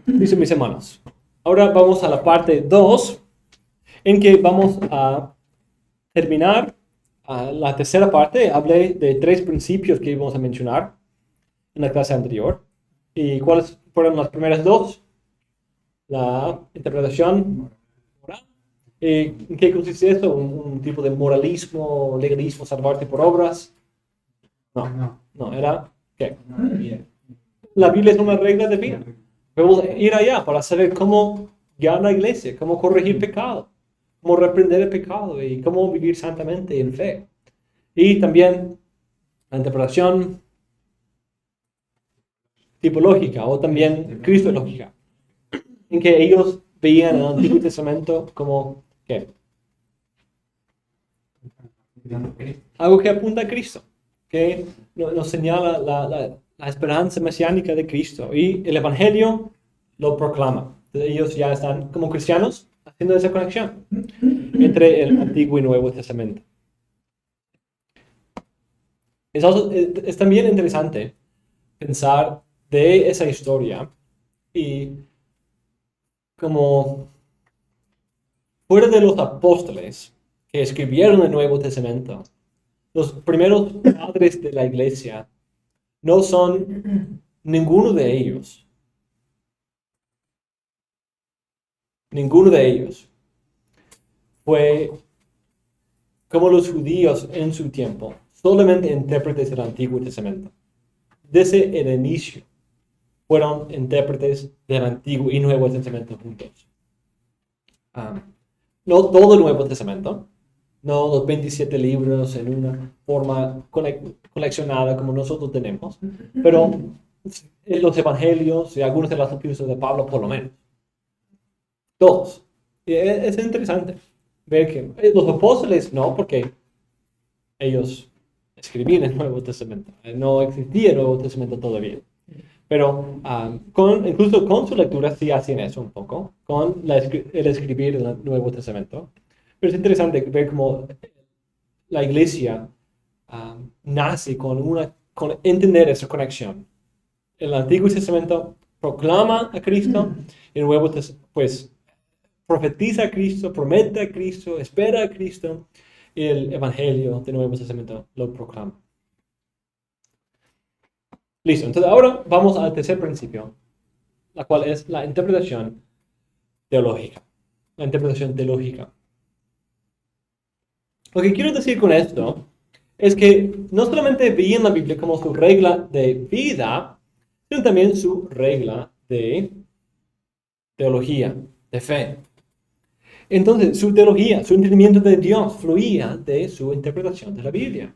Dice mis hermanos. Ahora vamos a la parte 2, en que vamos a terminar la tercera parte. Hablé de 3 principios que íbamos a mencionar en la clase anterior. ¿Y cuáles fueron las primeras 2? La interpretación moral. ¿En qué consiste esto? ¿Un tipo de moralismo, legalismo, salvarte por obras? No, era ¿qué? La Biblia es una regla de vida. Debemos ir allá para saber cómo guiar la iglesia, cómo corregir pecado, cómo reprender el pecado y cómo vivir santamente en fe. Y también la interpretación tipológica o también cristológica, en que ellos veían el Antiguo Testamento como ¿qué? Algo que apunta a Cristo, que nos señala la esperanza mesiánica de Cristo, y el Evangelio lo proclama. Entonces, ellos ya están como cristianos haciendo esa conexión entre el Antiguo y Nuevo Testamento. Es también interesante pensar de esa historia y como fuera de los apóstoles que escribieron el Nuevo Testamento, los primeros padres de la iglesia no son ninguno de ellos. Ninguno de ellos fue como los judíos en su tiempo, solamente intérpretes del Antiguo Testamento. Desde el inicio fueron intérpretes del Antiguo y Nuevo Testamento juntos. No todo el Nuevo Testamento, no los 27 libros en una forma coleccionada como nosotros tenemos, pero en los evangelios y algunos de las epístolas de Pablo por lo menos. Todos. Y es interesante ver que los apóstoles no, porque ellos escribían el Nuevo Testamento. No existía el Nuevo Testamento todavía. Pero incluso con su lectura sí hacían eso un poco, con el escribir el Nuevo Testamento. Pero es interesante ver cómo la iglesia nace con entender esa conexión. El Antiguo Testamento proclama a Cristo, y el Nuevo Testamento, pues, profetiza a Cristo, promete a Cristo, espera a Cristo, y el Evangelio del Nuevo Testamento lo proclama. Listo, entonces ahora vamos al tercer principio, la cual es la interpretación teológica. La interpretación teológica. Lo que quiero decir con esto es que no solamente veían la Biblia como su regla de vida, sino también su regla de teología, de fe. Entonces, su teología, su entendimiento de Dios fluía de su interpretación de la Biblia.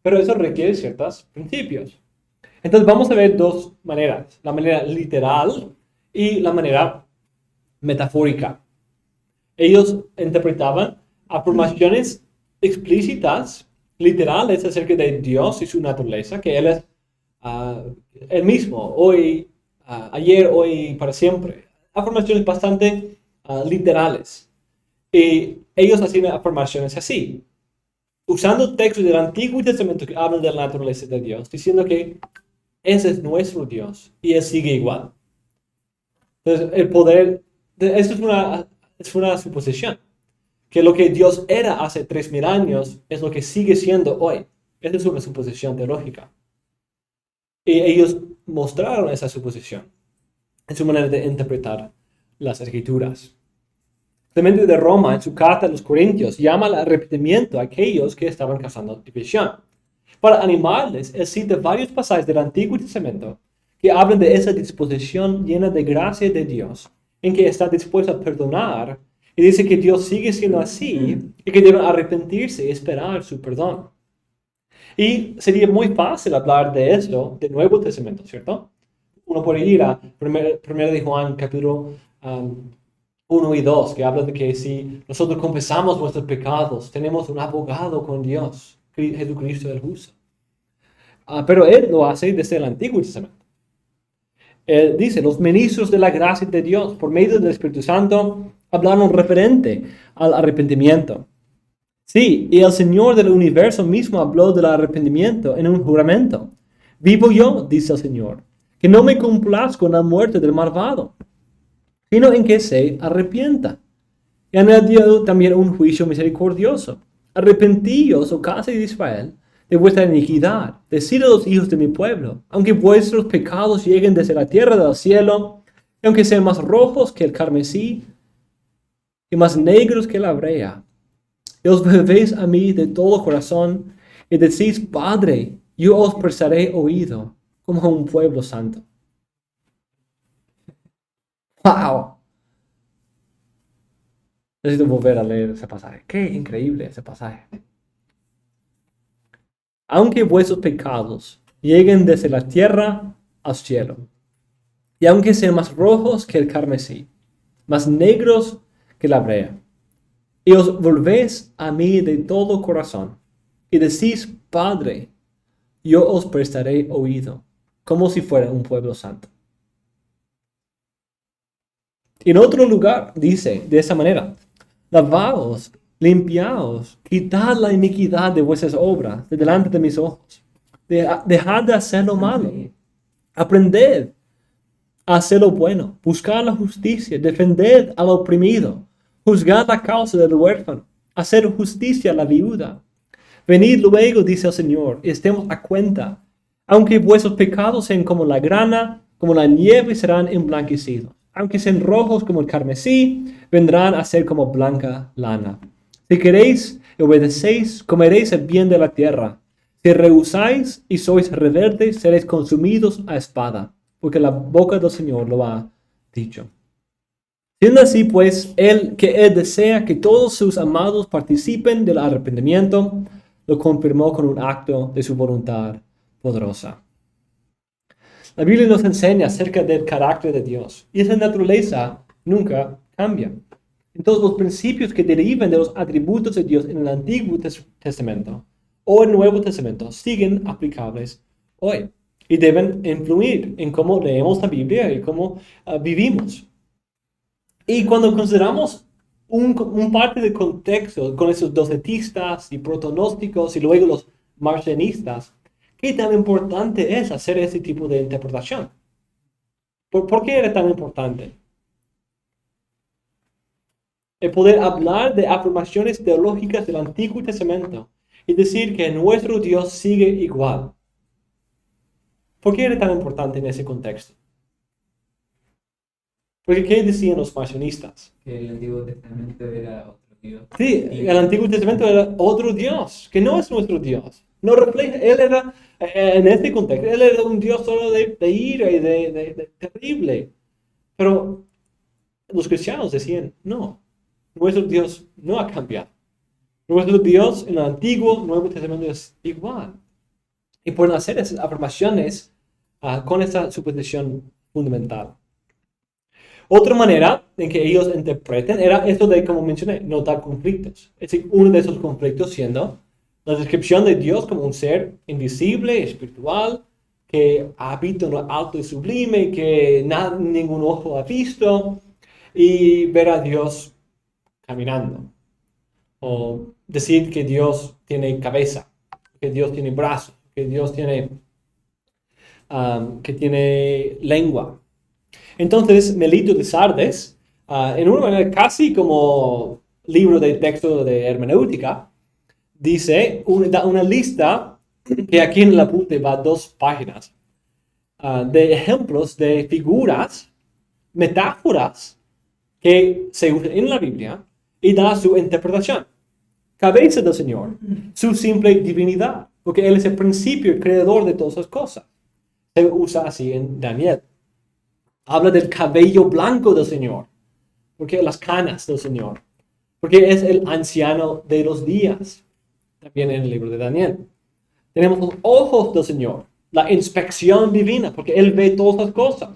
Pero eso requiere ciertos principios. Entonces, vamos a ver 2 maneras: la manera literal y la manera metafórica. Ellos interpretaban afirmaciones explícitas, literales, acerca de Dios y su naturaleza, que Él es el mismo, hoy, ayer, hoy y para siempre. Afirmaciones bastante literales. Y ellos hacían afirmaciones así, usando textos del Antiguo Testamento que hablan de la naturaleza de Dios, diciendo que ese es nuestro Dios y Él sigue igual. Entonces, el poder, esto es una suposición, que lo que Dios era hace 3000 años es lo que sigue siendo hoy. Esa es una suposición teológica. Y ellos mostraron esa suposición en su manera de interpretar las Escrituras. Clemente de Roma, en su carta a los Corintios, llama al arrepentimiento a aquellos que estaban causando división. Para animarles, él cita varios pasajes del Antiguo Testamento que hablan de esa disposición llena de gracia de Dios, en que está dispuesto a perdonar, y dice que Dios sigue siendo así y que deben arrepentirse y esperar su perdón. Y sería muy fácil hablar de esto del Nuevo Testamento, ¿cierto? Uno puede ir a 1 de Juan, capítulo 1 y 2, que habla de que si nosotros confesamos nuestros pecados, tenemos un abogado con Dios, Jesucristo el justo. Pero Él lo hace desde el Antiguo Testamento. Él dice, los ministros de la gracia de Dios, por medio del Espíritu Santo, hablaron referente al arrepentimiento. Sí, y el Señor del universo mismo habló del arrepentimiento en un juramento. Vivo yo, dice el Señor, que no me complazco en la muerte del malvado, sino en que se arrepienta. Y añadió también un juicio misericordioso. Arrepentíos, oh casa de Israel, de vuestra iniquidad. Decid a los hijos de mi pueblo, aunque vuestros pecados lleguen desde la tierra del cielo, y aunque sean más rojos que el carmesí, y más negros que la brea, y os volvéis a mí de todo corazón, y decís, Padre, yo os prestaré oído, como a un pueblo santo. ¡Wow! Necesito volver a leer ese pasaje. ¡Qué increíble ese pasaje! Aunque vuestros pecados lleguen desde la tierra al cielo, y aunque sean más rojos que el carmesí, más negros que la brea, y os volvéis a mí de todo corazón, y decís, Padre, yo os prestaré oído, como si fuera un pueblo santo. En otro lugar dice de esa manera, lavaos, limpiaos, quitad la iniquidad de vuestras obras de delante de mis ojos. Dejad de hacer lo malo. Aprended a hacer lo bueno. Buscad la justicia. Defended al oprimido. Juzgad la causa del huérfano. Hacer justicia a la viuda. Venid luego, dice el Señor, y estemos a cuenta. Aunque vuestros pecados sean como la grana, como la nieve, serán emblanquecidos. Aunque sean rojos como el carmesí, vendrán a ser como blanca lana. Si queréis y obedecéis, comeréis el bien de la tierra. Si rehusáis y sois rebeldes, seréis consumidos a espada, porque la boca del Señor lo ha dicho. Siendo así, pues, Él desea que todos sus amados participen del arrepentimiento, lo confirmó con un acto de su voluntad poderosa. La Biblia nos enseña acerca del carácter de Dios, y esa naturaleza nunca cambia. Entonces, los principios que derivan de los atributos de Dios en el Antiguo Testamento o el Nuevo Testamento siguen aplicables hoy y deben influir en cómo leemos la Biblia y cómo vivimos. Y cuando consideramos un parte del contexto con esos docetistas y protonósticos y luego los marcionistas, ¿qué tan importante es hacer ese tipo de interpretación? ¿Por qué era tan importante? El poder hablar de afirmaciones teológicas del Antiguo Testamento y decir que nuestro Dios sigue igual. ¿Por qué era tan importante en ese contexto? Porque ¿qué decían los marcionistas? Que el Antiguo Testamento era otro Dios. Sí, el Antiguo Testamento era otro Dios, que no es nuestro Dios. No refleja, él era, en este contexto, él era un Dios solo de ira y de terrible. Pero los cristianos decían, no, nuestro Dios no ha cambiado. Nuestro Dios en el Antiguo, Nuevo Testamento es igual. Y pueden hacer esas afirmaciones con esa suposición fundamental. Otra manera en que ellos interpreten era esto de, como mencioné, notar conflictos. Es decir, uno de esos conflictos siendo la descripción de Dios como un ser invisible, espiritual, que habita en lo alto y sublime, que ningún ojo ha visto, y ver a Dios caminando. O decir que Dios tiene cabeza, que Dios tiene brazos, que Dios tiene, que tiene lengua. Entonces, Melito de Sardes, en una manera casi como libro de texto de hermenéutica, dice una lista que aquí en el apunte va 2 páginas, de ejemplos de figuras, metáforas que se usan en la Biblia y da su interpretación. Cabeza del Señor, su simple divinidad, porque Él es el principio y creador de todas las cosas. Se usa así en Daniel. Habla del cabello blanco del Señor, porque las canas del Señor, porque es el anciano de los días, también en el libro de Daniel. Tenemos los ojos del Señor, la inspección divina, porque Él ve todas las cosas,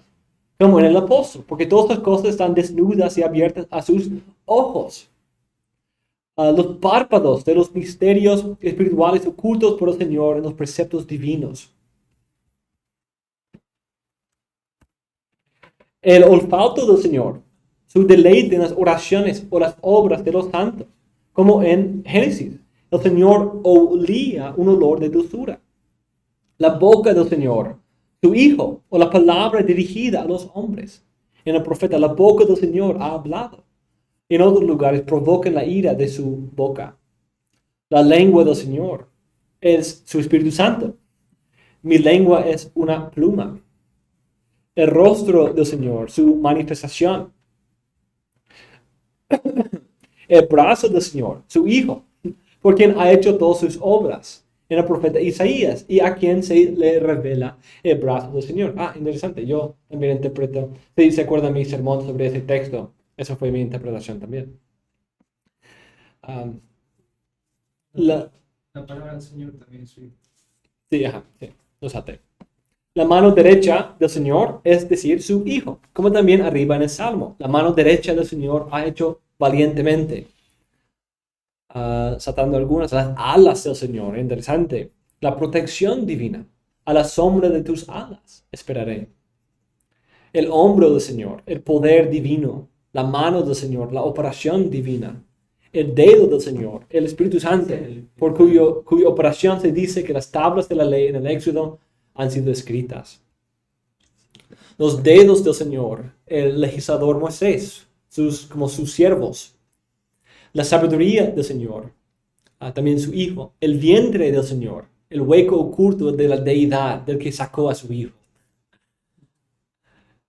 como en el apóstol, porque todas las cosas están desnudas y abiertas a sus ojos. Los párpados de los misterios espirituales ocultos por el Señor en los preceptos divinos. El olfato del Señor, su deleite en las oraciones o las obras de los santos, como en Génesis. El Señor olía un olor de dulzura. La boca del Señor, su Hijo, o la palabra dirigida a los hombres. En el profeta, la boca del Señor ha hablado. En otros lugares provocan la ira de su boca. La lengua del Señor es su Espíritu Santo. Mi lengua es una pluma. El rostro del Señor, su manifestación. El brazo del Señor, su Hijo, por quien ha hecho todas sus obras. En el profeta Isaías, y a quien se le revela el brazo del Señor. Interesante, yo también interpreto. Si se acuerdan mi sermón sobre ese texto, esa fue mi interpretación también. La palabra del Señor también es su Hijo. Sí, los até. La mano derecha del Señor, es decir, su Hijo, como también arriba en el Salmo. La mano derecha del Señor ha hecho valientemente. Saltando algunas, las alas del Señor, interesante. La protección divina, a la sombra de tus alas esperaré. El hombro del Señor, el poder divino, la mano del Señor, la operación divina. El dedo del Señor, el Espíritu Santo, por cuya operación se dice que las tablas de la ley en el Éxodo han sido escritas. Los dedos del Señor, el legislador Moisés, como sus siervos. La sabiduría del Señor, también su Hijo. El vientre del Señor, el hueco oculto de la deidad del que sacó a su Hijo.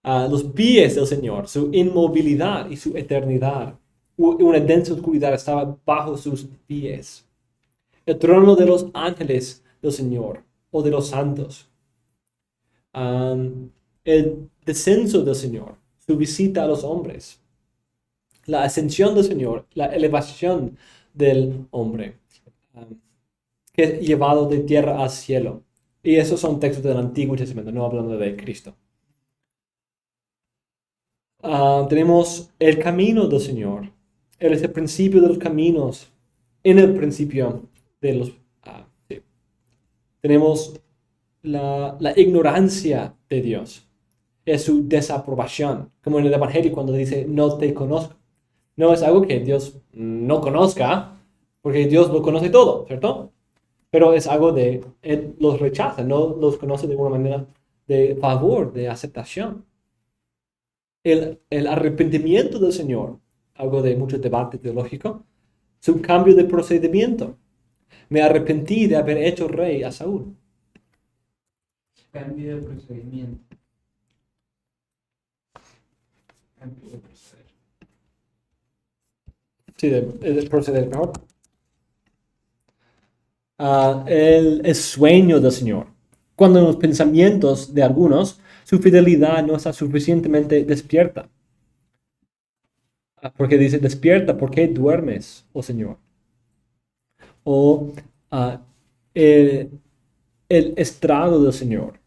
Los pies del Señor, su inmovilidad y su eternidad. Una densa oscuridad estaba bajo sus pies. El trono de los ángeles del Señor o de los santos. El descenso del Señor, su visita a los hombres. La ascensión del Señor, la elevación del hombre, que es llevado de tierra al cielo. Y esos son textos del Antiguo Testamento, no hablando de Cristo. Tenemos el camino del Señor. Él es el principio de los caminos. En el principio de los... sí. Tenemos la ignorancia de Dios. Es su desaprobación. Como en el Evangelio cuando dice, no te conozco. No es algo que Dios no conozca, porque Dios lo conoce todo, ¿cierto? Pero es algo de... Él los rechaza, no los conoce de una manera de favor, de aceptación. El arrepentimiento del Señor, algo de mucho debate teológico, su cambio de procedimiento. Me arrepentí de haber hecho rey a Saúl. Cambio de procedimiento. Cambio de proceder. Sí, de proceder mejor. El sueño del Señor. Cuando en los pensamientos de algunos su fidelidad no está suficientemente despierta. Porque dice, despierta, ¿por qué duermes, oh Señor? O el estrado del Señor.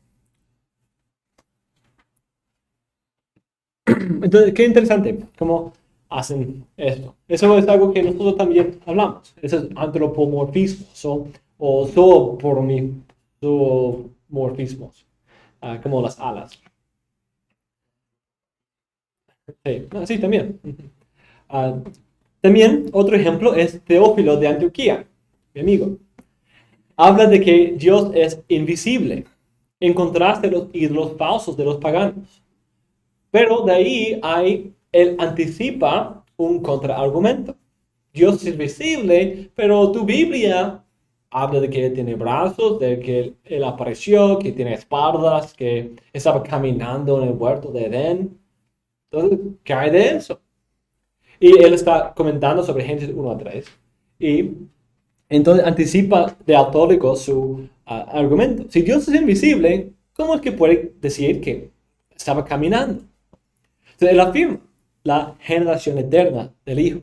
Entonces, qué interesante cómo hacen esto. Eso es algo que nosotros también hablamos. Eso es antropomorfismo o zoomorfismos, como las alas. Sí, también. También otro ejemplo es Teófilo de Antioquía, mi amigo. Habla de que Dios es invisible, en contraste a los ídolos falsos de los paganos. Pero de ahí él anticipa un contraargumento. Dios es visible, pero tu Biblia habla de que él tiene brazos, de que él apareció, que tiene espaldas, que estaba caminando en el huerto de Edén. Entonces, ¿qué hay de eso? Y él está comentando sobre Génesis 1 a 3. Y entonces anticipa de autórico su argumento. Si Dios es invisible, ¿cómo es que puede decir que estaba caminando? Entonces él afirma la generación eterna del Hijo,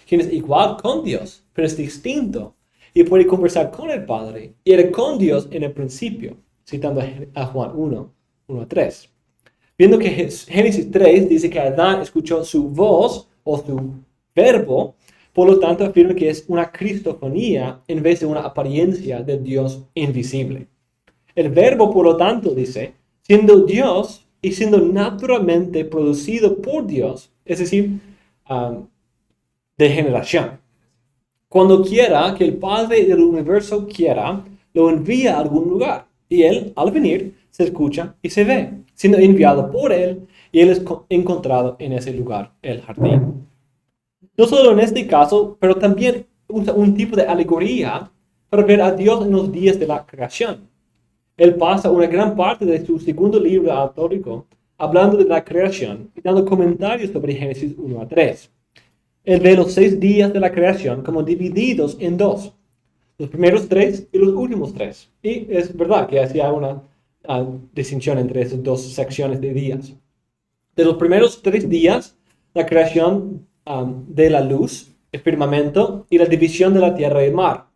quien es igual con Dios, pero es distinto y puede conversar con el Padre y era con Dios en el principio, citando a Juan 1 a 3. Viendo que Génesis 3 dice que Adán escuchó su voz o su verbo, por lo tanto afirma que es una cristofonía en vez de una apariencia de Dios invisible. El verbo, por lo tanto, dice, siendo Dios y siendo naturalmente producido por Dios, es decir, de generación. Cuando quiera que el Padre del universo quiera, lo envía a algún lugar. Y él, al venir, se escucha y se ve, siendo enviado por Él, y Él es encontrado en ese lugar, el jardín. No solo en este caso, pero también usa un tipo de alegoría para ver a Dios en los días de la creación. Él pasa una gran parte de su segundo libro autórico hablando de la creación y dando comentarios sobre Génesis 1 a 3. Él ve los 6 días de la creación como divididos en dos, los primeros 3 y los últimos 3. Y es verdad que hacía una distinción entre esas dos secciones de días. De los primeros 3 días, la creación de la luz, el firmamento y la división de la tierra y el mar.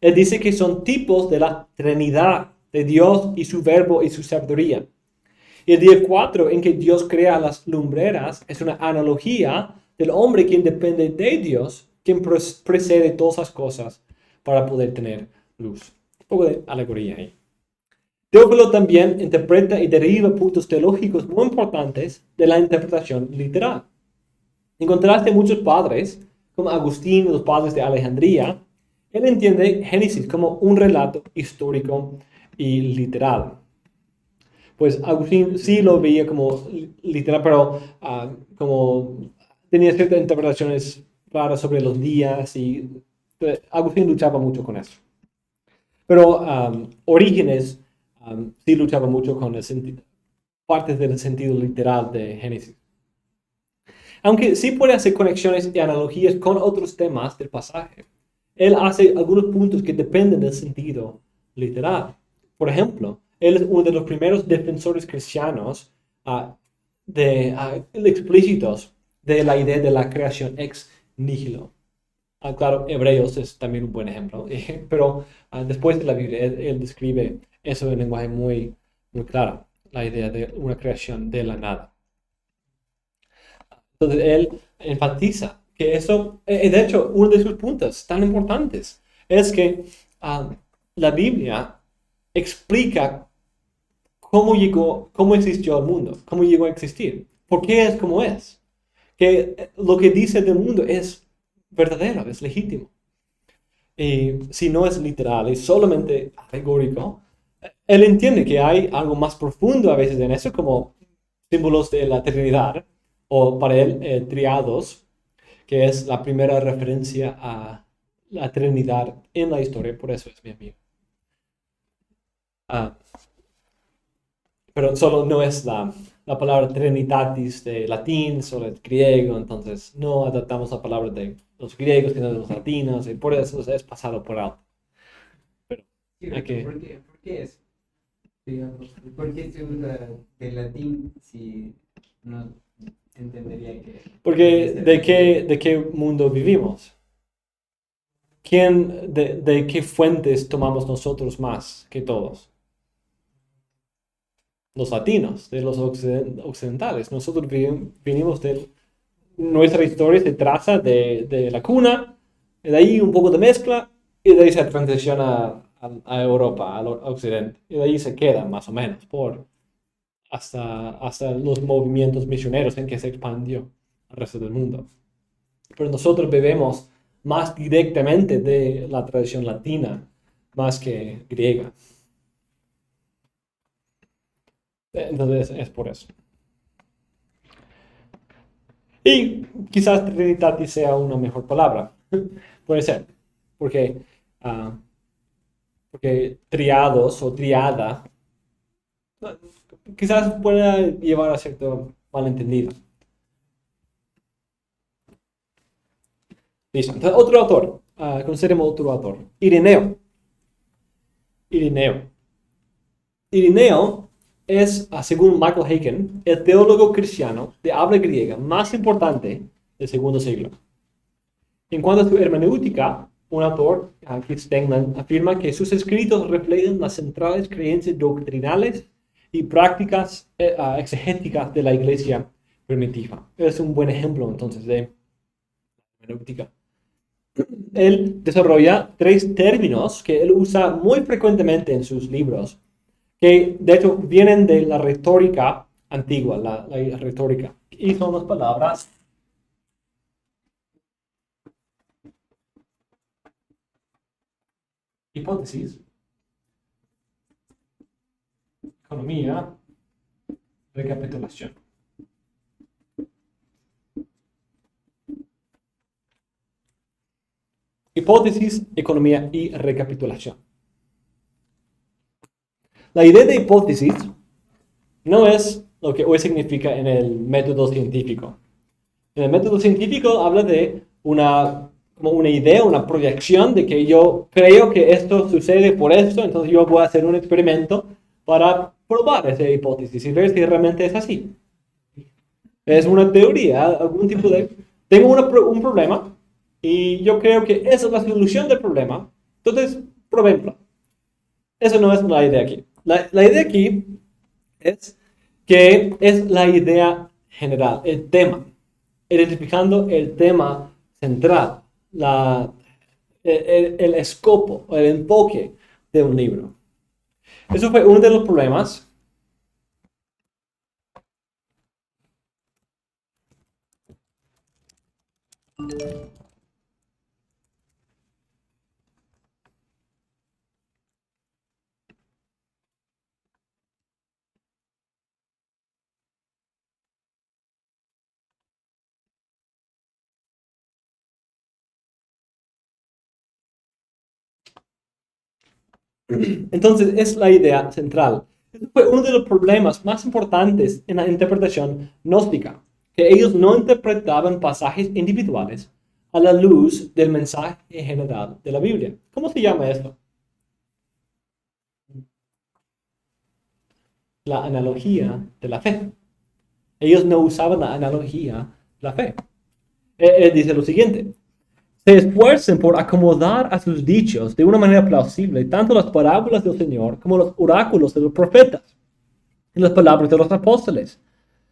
Él dice que son tipos de la Trinidad, de Dios y su verbo y su sabiduría. Y el día 4 en que Dios crea las lumbreras es una analogía del hombre quien depende de Dios, quien precede todas las cosas para poder tener luz. Un poco de alegoría ahí. Teófilo también interpreta y deriva puntos teológicos muy importantes de la interpretación literal. En contraste a muchos padres, como Agustín y los padres de Alejandría, él entiende Génesis como un relato histórico y literal. Pues Agustín sí lo veía como literal, pero como tenía ciertas interpretaciones raras sobre los días y Agustín luchaba mucho con eso. Pero Orígenes sí luchaba mucho con el sentido, partes del sentido literal de Génesis. Aunque sí puede hacer conexiones y analogías con otros temas del pasaje, él hace algunos puntos que dependen del sentido literal. Por ejemplo, él es uno de los primeros defensores cristianos explícitos de la idea de la creación ex nihilo. Claro, Hebreos es también un buen ejemplo, pero después de la Biblia, él describe eso en lenguaje muy, muy claro, la idea de una creación de la nada. Entonces, él enfatiza que eso, de hecho, uno de sus puntos tan importantes es que la Biblia explica cómo existió el mundo, cómo llegó a existir, por qué es como es, que lo que dice del mundo es verdadero, es legítimo. Y si no es literal, es solamente alegórico, él entiende que hay algo más profundo a veces en eso, como símbolos de la Trinidad, o para él, triados, que es la primera referencia a la Trinidad en la historia, por eso es mi amigo. Ah, pero solo no es la palabra Trinitatis de latín, solo es griego, entonces no adaptamos la palabra de los griegos, sino de los latinos, y por eso es pasado por alto. Pero hay que... ¿Por qué eso? Digamos, ¿por qué se usa del latín si no entendería que... Porque ¿de qué mundo vivimos? ¿De qué fuentes tomamos nosotros más que todos? Los latinos, de los occidentales. Nosotros vinimos de... Nuestra historia se traza de la cuna, y de ahí un poco de mezcla, y de ahí se transiciona a Europa, al occidente. Y de ahí se queda más o menos hasta los movimientos misioneros en que se expandió al resto del mundo. Pero nosotros bebemos más directamente de la tradición latina, más que griega. Entonces es por eso. Y quizás Trinitatis sea una mejor palabra. Puede ser. Porque, ah, porque triados o triada quizás pueda llevar a cierto malentendido. Listo. Entonces, otro autor. Consideremos otro autor. Ireneo. Ireneo. Ireneo es, según Michael Haken, el teólogo cristiano de habla griega más importante del segundo siglo. En cuanto a su hermenéutica, un autor, Keith Stengman, afirma que sus escritos reflejan las centrales creencias doctrinales y prácticas exegéticas de la iglesia primitiva. Es un buen ejemplo entonces de hermenéutica. Él desarrolla 3 términos que él usa muy frecuentemente en sus libros, que de hecho vienen de la retórica antigua, la retórica. Y son las palabras hipótesis, economía, recapitulación. Hipótesis, economía y recapitulación. La idea de hipótesis no es lo que hoy significa en el método científico. En el método científico habla de como una idea, una proyección de que yo creo que esto sucede por esto, entonces yo voy a hacer un experimento para probar esa hipótesis y ver si realmente es así. Es una teoría, algún tipo de... Tengo un problema y yo creo que esa es la solución del problema, entonces probémoslo. Esa no es la idea aquí. La idea aquí es que es la idea general, el tema, identificando el tema central, el escopo, el enfoque de un libro. Eso fue uno de los problemas. Entonces, es la idea central. Este fue uno de los problemas más importantes en la interpretación gnóstica, que ellos no interpretaban pasajes individuales a la luz del mensaje general de la Biblia. ¿Cómo se llama esto? La analogía de la fe. Ellos no usaban la analogía de la fe. Él dice lo siguiente: se esfuercen por acomodar a sus dichos de una manera plausible tanto las parábolas del Señor como los oráculos de los profetas y las palabras de los apóstoles,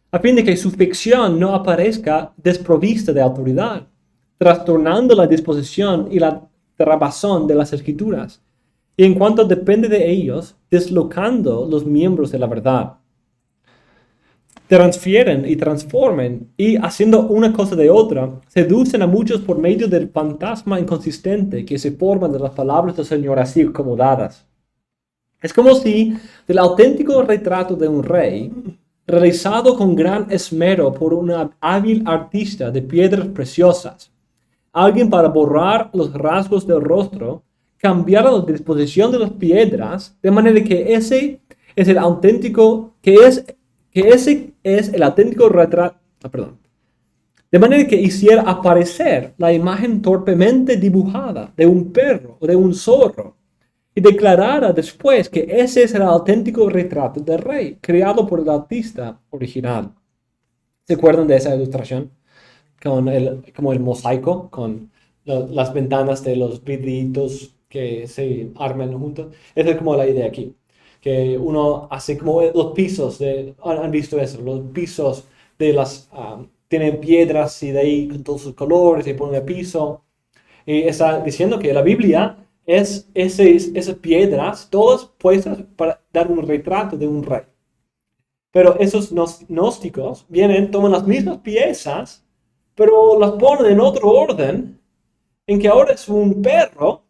a fin de que su ficción no aparezca desprovista de autoridad, trastornando la disposición y la trabazón de las escrituras, y en cuanto depende de ellos, deslocando los miembros de la verdad. Transfieren y transformen y, haciendo una cosa de otra, seducen a muchos por medio del fantasma inconsistente que se forma de las palabras del Señor así acomodadas. Es como si del auténtico retrato de un rey, realizado con gran esmero por un hábil artista de piedras preciosas, alguien para borrar los rasgos del rostro, cambiara la disposición de las piedras de manera que ese es el auténtico, ese es el auténtico retrato, de manera que hiciera aparecer la imagen torpemente dibujada de un perro o de un zorro, y declarara después que ese es el auténtico retrato del rey, creado por el artista original. ¿Se acuerdan de esa ilustración? Como el mosaico, con las ventanas de los vidritos que se arman juntos. Esa es como la idea aquí. Que uno hace como los pisos, ¿han visto eso? Los pisos de tienen piedras y de ahí con todos sus colores y ponen el piso. Y está diciendo que la Biblia es esas piedras, todas puestas para dar un retrato de un rey. Pero esos gnósticos toman las mismas piezas, pero las ponen en otro orden, en que ahora es un perro,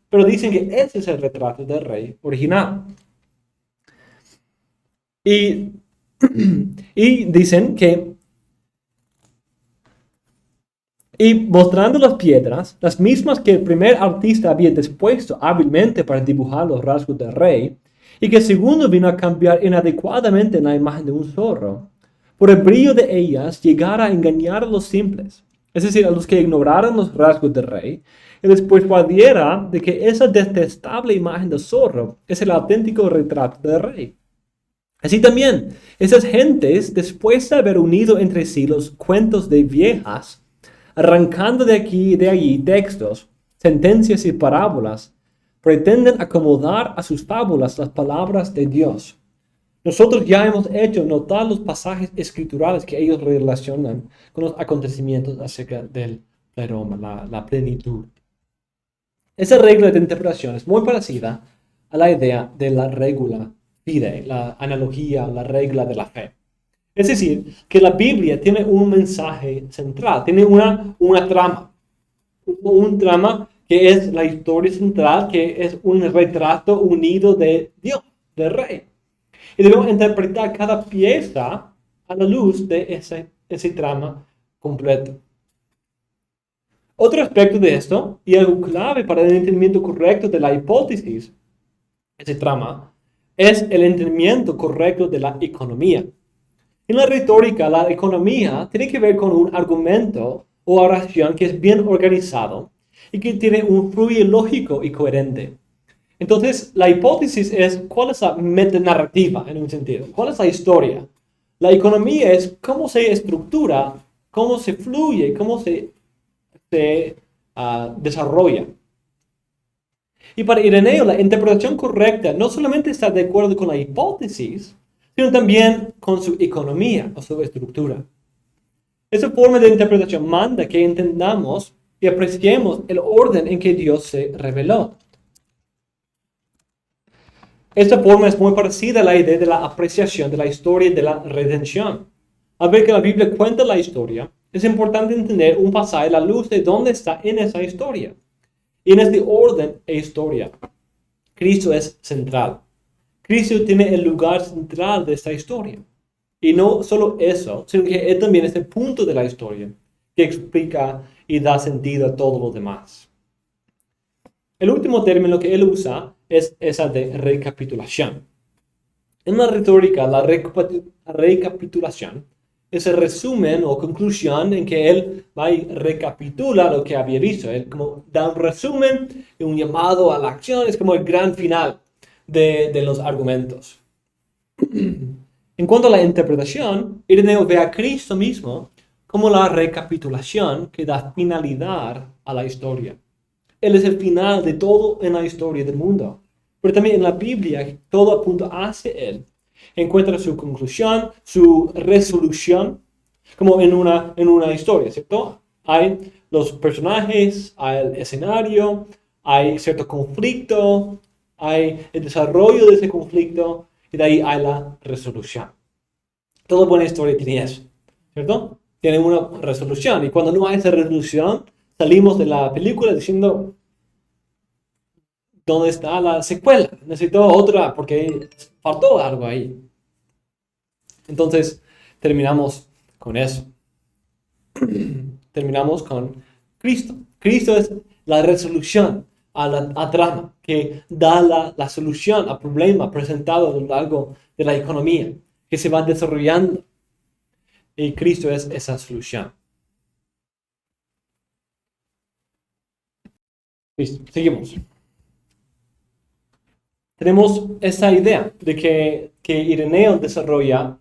pero dicen que ese es el retrato del rey original. Y dicen que, y mostrando las piedras, las mismas que el primer artista había dispuesto hábilmente para dibujar los rasgos del rey, y que el segundo vino a cambiar inadecuadamente en la imagen de un zorro, por el brillo de ellas llegara a engañar a los simples, es decir, a los que ignoraran los rasgos del rey, y les persuadiera de que esa detestable imagen de zorro es el auténtico retrato del rey. Así también, esas gentes, después de haber unido entre sí los cuentos de viejas, arrancando de aquí y de allí textos, sentencias y parábolas, pretenden acomodar a sus fábulas las palabras de Dios. Nosotros ya hemos hecho notar los pasajes escriturales que ellos relacionan con los acontecimientos acerca del pleroma, la plenitud. Esa regla de interpretación es muy parecida a la idea de la regula fide, la analogía, la regla de la fe. Es decir, que la Biblia tiene un mensaje central, tiene una trama. Un trama que es la historia central, que es un retrato unido de Dios, del rey. Y debemos interpretar cada pieza a la luz de ese trama completo. Otro aspecto de esto, y algo clave para el entendimiento correcto de la hipótesis, ese trama, es el entendimiento correcto de la economía. En la retórica, la economía tiene que ver con un argumento o oración que es bien organizado y que tiene un flujo lógico y coherente. Entonces, la hipótesis es cuál es la metanarrativa en un sentido, cuál es la historia. La economía es cómo se estructura, cómo se fluye, cómo se desarrolla. Y para Ireneo, la interpretación correcta no solamente está de acuerdo con la hipótesis, sino también con su economía o su estructura. Esa forma de interpretación manda que entendamos y apreciemos el orden en que Dios se reveló. Esta forma es muy parecida a la idea de la apreciación de la historia de la redención. Al ver que la Biblia cuenta la historia, es importante entender un pasaje a la luz de dónde está en esa historia. Y en este orden e historia, Cristo es central. Cristo tiene el lugar central de esta historia. Y no solo eso, sino que Él también es el punto de la historia que explica y da sentido a todo lo demás. El último término que Él usa es esa de recapitulación. En la retórica, la recapitulación es el resumen o conclusión en que Él va y recapitula lo que había visto. Él como da un resumen y un llamado a la acción, es como el gran final de los argumentos. En cuanto a la interpretación, Ireneo ve a Cristo mismo como la recapitulación que da finalidad a la historia. Él es el final de todo en la historia del mundo. Pero también en la Biblia, todo apunta hacia Él. Encuentra su conclusión, su resolución, como en una historia, ¿cierto? Hay los personajes, hay el escenario, hay cierto conflicto, hay el desarrollo de ese conflicto, y de ahí hay la resolución. Toda buena historia tiene eso, ¿cierto? Tiene una resolución, y cuando no hay esa resolución, salimos de la película diciendo, ¿dónde está la secuela? Necesito otra porque faltó algo ahí. Entonces, terminamos con eso. Terminamos con Cristo. Cristo es la resolución a la trama, que da la solución al problema presentado a lo largo de la economía, que se va desarrollando. Y Cristo es esa solución. Listo, seguimos. Tenemos esa idea de que Ireneo desarrolla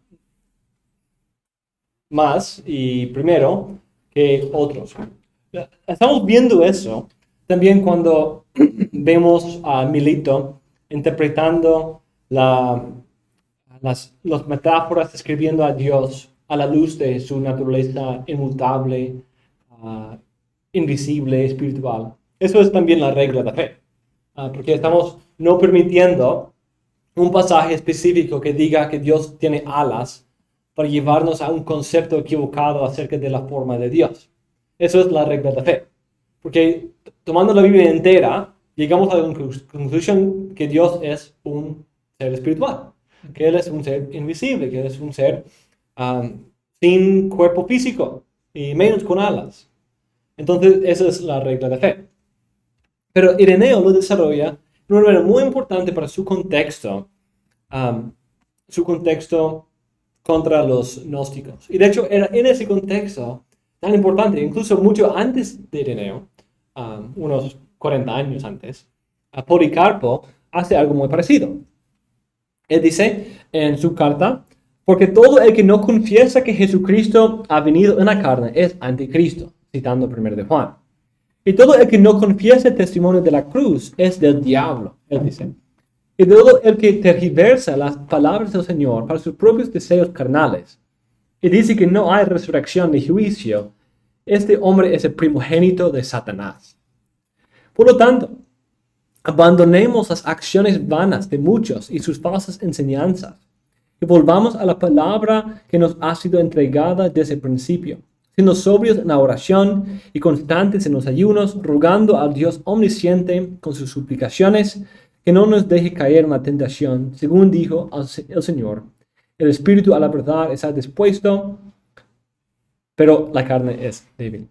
más y primero que otros. Estamos viendo eso también cuando vemos a Milito interpretando las metáforas, escribiendo a Dios a la luz de su naturaleza inmutable, invisible, espiritual. Eso es también la regla de fe, porque estamos no permitiendo un pasaje específico que diga que Dios tiene alas para llevarnos a un concepto equivocado acerca de la forma de Dios. Eso es la regla de fe. Porque tomando la Biblia entera, llegamos a la conclusión que Dios es un ser espiritual, que Él es un ser invisible, que Él es un ser sin cuerpo físico y menos con alas. Entonces, esa es la regla de fe. Pero Ireneo lo desarrolla de una manera muy importante para su contexto contra los gnósticos. Y de hecho, era en ese contexto tan importante, incluso mucho antes de Ireneo, unos 40 años antes, Policarpo hace algo muy parecido. Él dice en su carta, porque todo el que no confiesa que Jesucristo ha venido en la carne es anticristo, citando 1 de Juan. Y todo el que no confiesa el testimonio de la cruz es del diablo, él dice. Y todo el que tergiversa las palabras del Señor para sus propios deseos carnales, y dice que no hay resurrección ni juicio, este hombre es el primogénito de Satanás. Por lo tanto, abandonemos las acciones vanas de muchos y sus falsas enseñanzas, y volvamos a la palabra que nos ha sido entregada desde el principio, siendo sobrios en la oración y constantes en los ayunos, rogando al Dios omnisciente con sus suplicaciones, que no nos deje caer en la tentación, según dijo el Señor. El espíritu a la verdad está dispuesto, pero la carne es débil.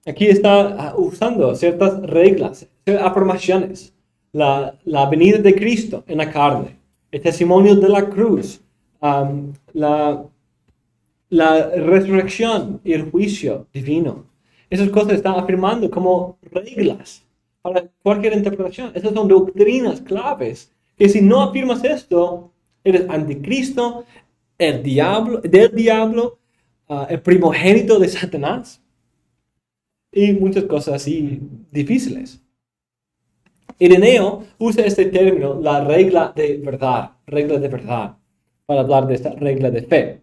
Aquí está usando ciertas reglas, ciertas afirmaciones. La venida de Cristo en la carne, el testimonio de la cruz, la resurrección y el juicio divino. Esas cosas están afirmando como reglas para cualquier interpretación. Esas son doctrinas claves que si no afirmas esto, eres anticristo, el diablo, el primogénito de Satanás y muchas cosas así difíciles. Ireneo usa este término, la regla de verdad, para hablar de esta regla de fe.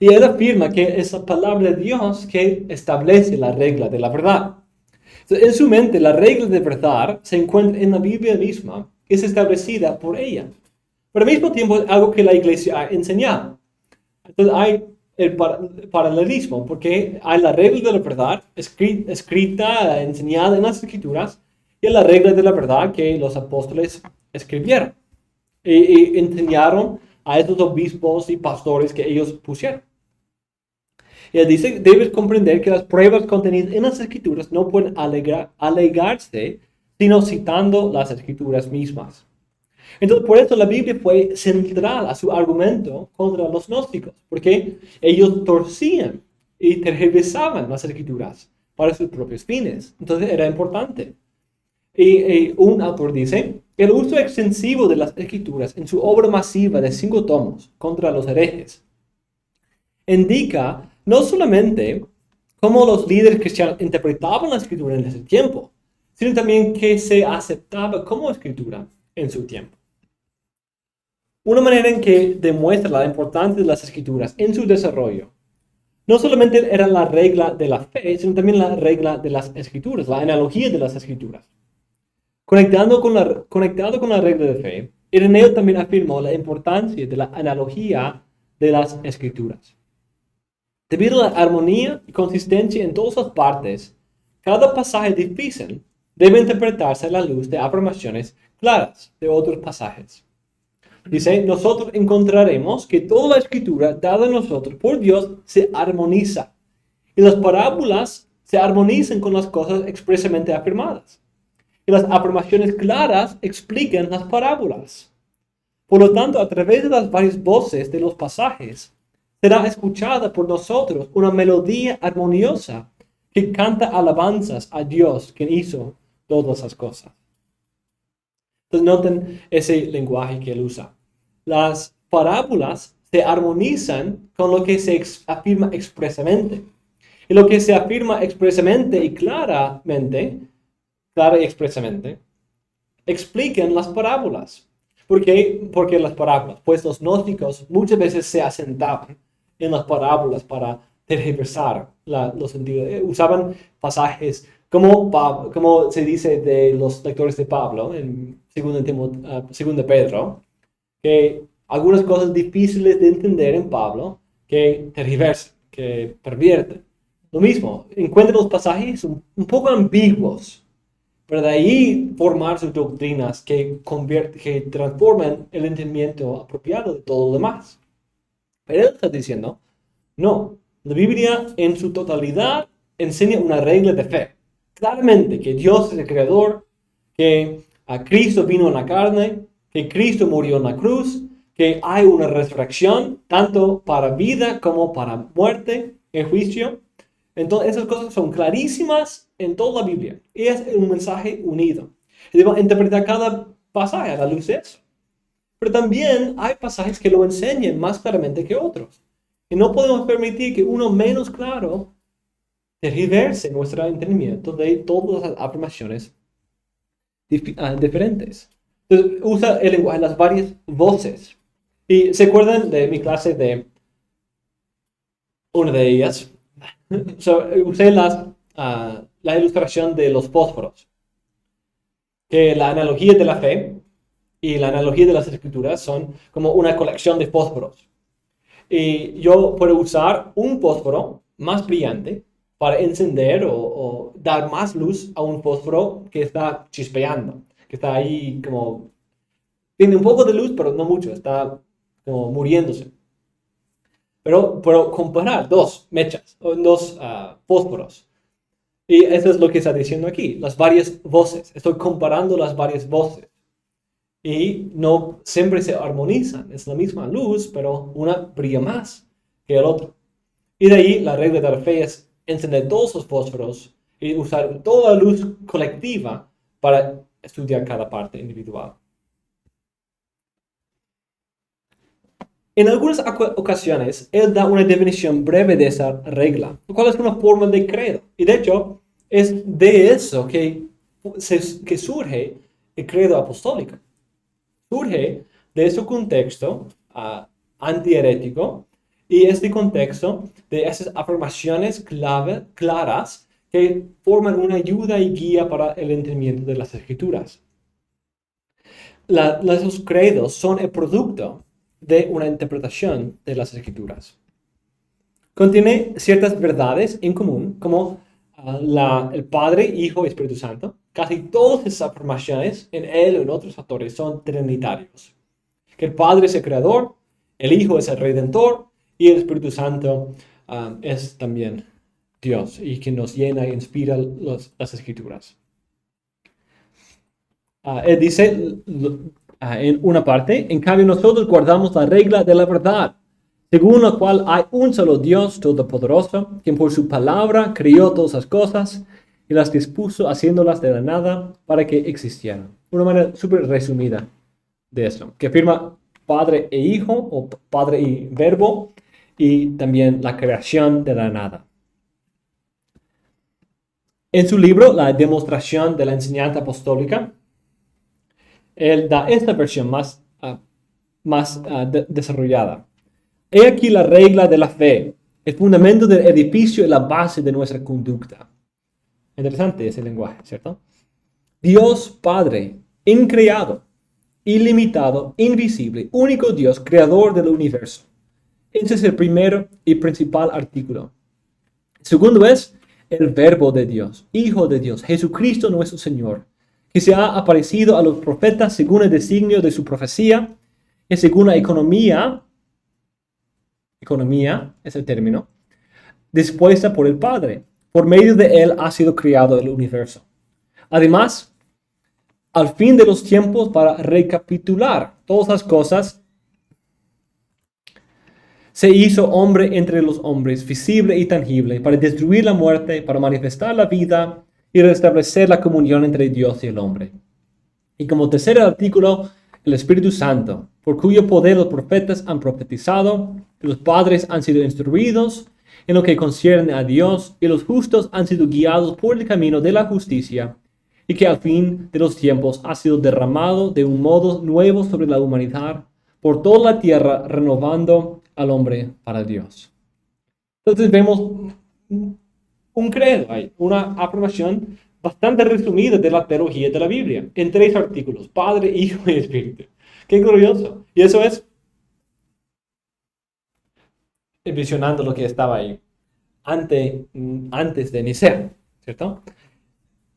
Y él afirma que es la palabra de Dios que establece la regla de la verdad. Entonces, en su mente, la regla de verdad se encuentra en la Biblia misma, que es establecida por ella. Pero al mismo tiempo es algo que la iglesia ha enseñado. Entonces hay el paralelismo, porque hay la regla de la verdad escrita, enseñada en las Escrituras, y la regla de la verdad que los apóstoles escribieron y enseñaron a estos obispos y pastores que ellos pusieron. Y él dice, debes comprender que las pruebas contenidas en las Escrituras no pueden alegarse, sino citando las Escrituras mismas. Entonces, por eso la Biblia fue central a su argumento contra los gnósticos, porque ellos torcían y tergiversaban las Escrituras para sus propios fines. Entonces, era importante. Y un autor dice, el uso extensivo de las Escrituras en su obra masiva de 5 tomos contra los herejes indica no solamente cómo los líderes cristianos interpretaban la Escritura en ese tiempo, sino también que se aceptaba como Escritura en su tiempo. Una manera en que demuestra la importancia de las Escrituras en su desarrollo no solamente era la regla de la fe, sino también la regla de las Escrituras, la analogía de las Escrituras. Conectado con la regla de fe, Ireneo también afirmó la importancia de la analogía de las Escrituras. Debido a la armonía y consistencia en todas las partes, cada pasaje difícil debe interpretarse a la luz de afirmaciones claras de otros pasajes. Dice, nosotros encontraremos que toda la Escritura dada a nosotros por Dios se armoniza, y las parábolas se armonizan con las cosas expresamente afirmadas. Y las afirmaciones claras explican las parábolas. Por lo tanto, a través de las varias voces de los pasajes, será escuchada por nosotros una melodía armoniosa que canta alabanzas a Dios, quien hizo todas las cosas. Entonces, noten ese lenguaje que él usa. Las parábolas se armonizan con lo que se afirma expresamente. Y lo que se afirma expresamente y clara y expresamente, explican las parábolas. ¿Por qué? Porque las parábolas, pues los gnósticos muchas veces se asentaban en las parábolas para tergiversar los sentidos. Usaban pasajes como se dice de los lectores de Pablo en 2 Pedro, que algunas cosas difíciles de entender en Pablo que tergiversan, que pervierten. Lo mismo, encuentran los pasajes un poco ambiguos, pero de ahí formar sus doctrinas que transforman el entendimiento apropiado de todo lo demás. Pero él está diciendo, no, la Biblia en su totalidad enseña una regla de fe. Claramente que Dios es el creador, que a Cristo vino en la carne, que Cristo murió en la cruz, que hay una resurrección, tanto para vida como para muerte, en juicio. Entonces, esas cosas son clarísimas en toda la Biblia. Y es un mensaje unido. Y debemos interpretar cada pasaje a la luz de eso. Pero también hay pasajes que lo enseñan más claramente que otros. Y no podemos permitir que uno menos claro tergiverse nuestro entendimiento de todas las afirmaciones diferentes. Entonces, usa el lenguaje, las varias voces. Y se acuerdan de mi clase de una de ellas. Usé la ilustración de los fósforos. Que la analogía de la fe y la analogía de las Escrituras son como una colección de fósforos. Y yo puedo usar un fósforo más brillante para encender o dar más luz a un fósforo que está chispeando, que está ahí como, tiene un poco de luz, pero no mucho, está como muriéndose. Pero comparar dos mechas, o dos fósforos. Y eso es lo que está diciendo aquí, las varias voces. Estoy comparando las varias voces. Y no siempre se armonizan. Es la misma luz, pero una brilla más que el otro. Y de ahí la regla de la fe es encender todos los fósforos y usar toda la luz colectiva para estudiar cada parte individual. En algunas ocasiones, él da una definición breve de esa regla, lo cual es una forma de credo. Y de hecho, es de eso que surge el credo apostólico. Surge de ese contexto antiherético y este contexto de esas afirmaciones claras que forman una ayuda y guía para el entendimiento de las escrituras. Los credos son el producto de una interpretación de las escrituras. Contiene ciertas verdades en común, como el Padre, Hijo y Espíritu Santo. Casi todas esas afirmaciones en él o en otros autores son trinitarios. Que el Padre es el Creador, el Hijo es el Redentor y el Espíritu Santo es también Dios y que nos llena e inspira las Escrituras. Él dice en una parte, en cambio nosotros guardamos la regla de la verdad, según la cual hay un solo Dios todopoderoso, quien por su palabra creó todas las cosas y las dispuso haciéndolas de la nada para que existieran. Una manera súper resumida de eso, que afirma Padre e Hijo, o Padre y Verbo, y también la creación de la nada. En su libro, La demostración de la enseñanza apostólica, él da esta versión más desarrollada. He aquí la regla de la fe, el fundamento del edificio y la base de nuestra conducta. Interesante ese lenguaje, ¿cierto? Dios Padre, increado, ilimitado, invisible, único Dios, creador del universo. Ese es el primero y principal artículo. El segundo es el Verbo de Dios, Hijo de Dios, Jesucristo nuestro Señor, que se ha aparecido a los profetas según el designio de su profecía y según la economía es el término, dispuesta por el Padre. Por medio de él ha sido creado el universo. Además, al fin de los tiempos, para recapitular todas las cosas, se hizo hombre entre los hombres, visible y tangible, para destruir la muerte, para manifestar la vida y restablecer la comunión entre Dios y el hombre. Y como tercer artículo, el Espíritu Santo, por cuyo poder los profetas han profetizado, y los padres han sido instruidos en lo que concierne a Dios, y los justos han sido guiados por el camino de la justicia, y que al fin de los tiempos ha sido derramado de un modo nuevo sobre la humanidad, por toda la tierra, renovando al hombre para Dios. Entonces vemos un credo ahí, una afirmación bastante resumida de la teología de la Biblia, en 3 artículos, Padre, Hijo y Espíritu. Qué curioso. Y eso es visionando lo que estaba ahí antes de Nicea, ¿cierto?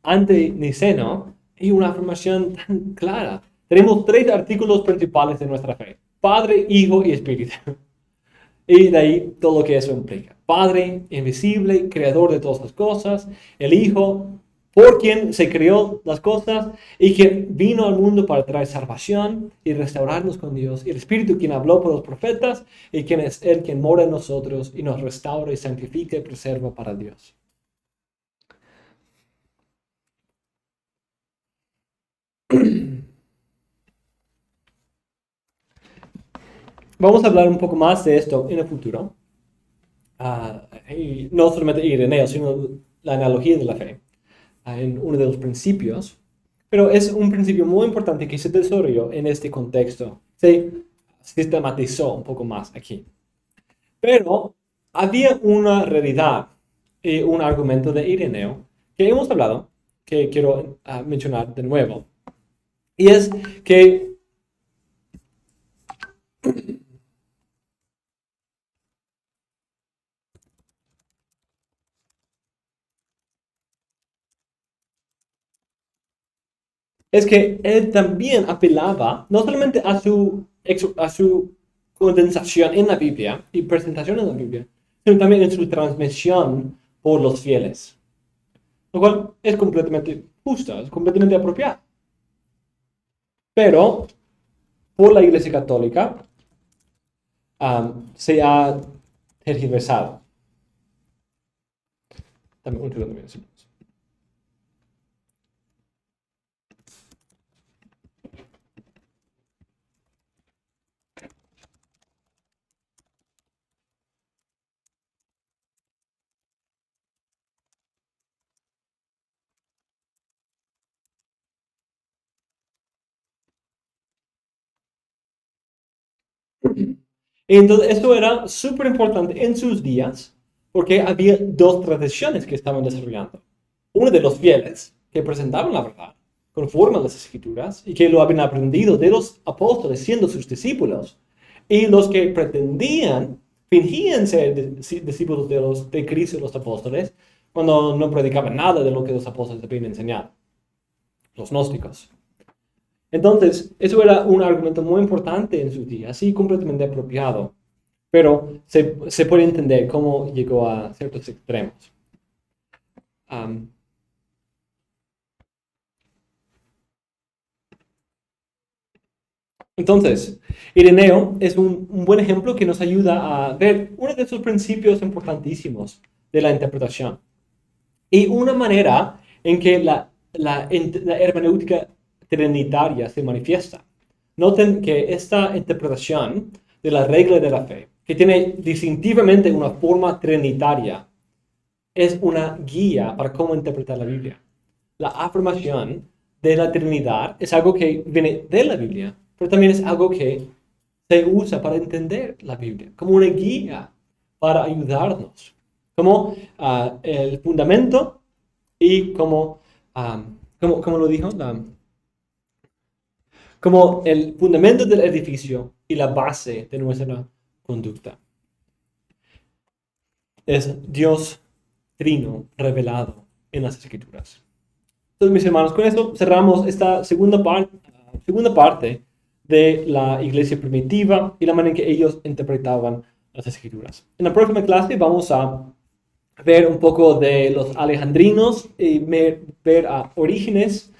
Ante Niceno y una afirmación tan clara. Tenemos 3 artículos principales de nuestra fe, Padre, Hijo y Espíritu. Y de ahí todo lo que eso implica. Padre, invisible, creador de todas las cosas. El Hijo, por quien se creó las cosas y quien vino al mundo para traer salvación y restaurarnos con Dios. Y el Espíritu, quien habló por los profetas y quien es Él quien mora en nosotros y nos restaura y santifica y preserva para Dios. Vamos a hablar un poco más de esto en el futuro. Y no solamente Ireneo, sino la analogía de la fe en uno de los principios. Pero es un principio muy importante que se desarrolló en este contexto. Se sistematizó un poco más aquí. Pero había una realidad y un argumento de Ireneo que hemos hablado, que quiero mencionar de nuevo. Y es que es que él también apelaba no solamente a su condensación en la Biblia y presentación en la Biblia, sino también en su transmisión por los fieles. Lo cual es completamente justo, es completamente apropiado. Pero, por la Iglesia Católica, se ha tergiversado. Dame un segundo, mira, sí. Entonces, esto era súper importante en sus días, porque había dos tradiciones que estaban desarrollando. Uno de los fieles, que presentaban la verdad, conforme a las Escrituras, y que lo habían aprendido de los apóstoles, siendo sus discípulos, y los que pretendían, fingían ser discípulos de Cristo y los apóstoles, cuando no predicaban nada de lo que los apóstoles habían enseñado, los gnósticos. Entonces, eso era un argumento muy importante en sus días y completamente apropiado, pero se puede entender cómo llegó a ciertos extremos. Entonces, Ireneo es un buen ejemplo que nos ayuda a ver uno de esos principios importantísimos de la interpretación y una manera en que la hermenéutica trinitaria se manifiesta. Noten que esta interpretación de la regla de la fe, que tiene distintivamente una forma trinitaria, es una guía para cómo interpretar la Biblia. La afirmación de la Trinidad es algo que viene de la Biblia, pero también es algo que se usa para entender la Biblia, como una guía para ayudarnos, como el fundamento y como lo dijo, como el fundamento del edificio y la base de nuestra conducta. Es Dios Trino revelado en las Escrituras. Entonces, mis hermanos, con esto cerramos esta segunda parte de la iglesia primitiva y la manera en que ellos interpretaban las Escrituras. En la próxima clase vamos a ver un poco de los alejandrinos y ver a Orígenes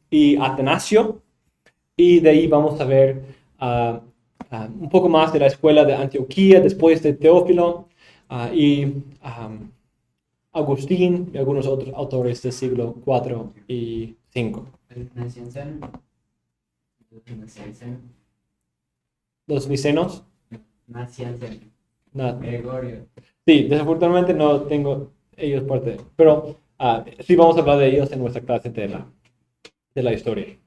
y Atanasio, y de ahí vamos a ver un poco más de la escuela de Antioquía después de Teófilo y Agustín y algunos otros autores del siglo IV y V. ¿Los nicenos? Gregorio. Sí, desafortunadamente no tengo ellos parte, pero sí vamos a hablar de ellos en nuestra clase de la historia.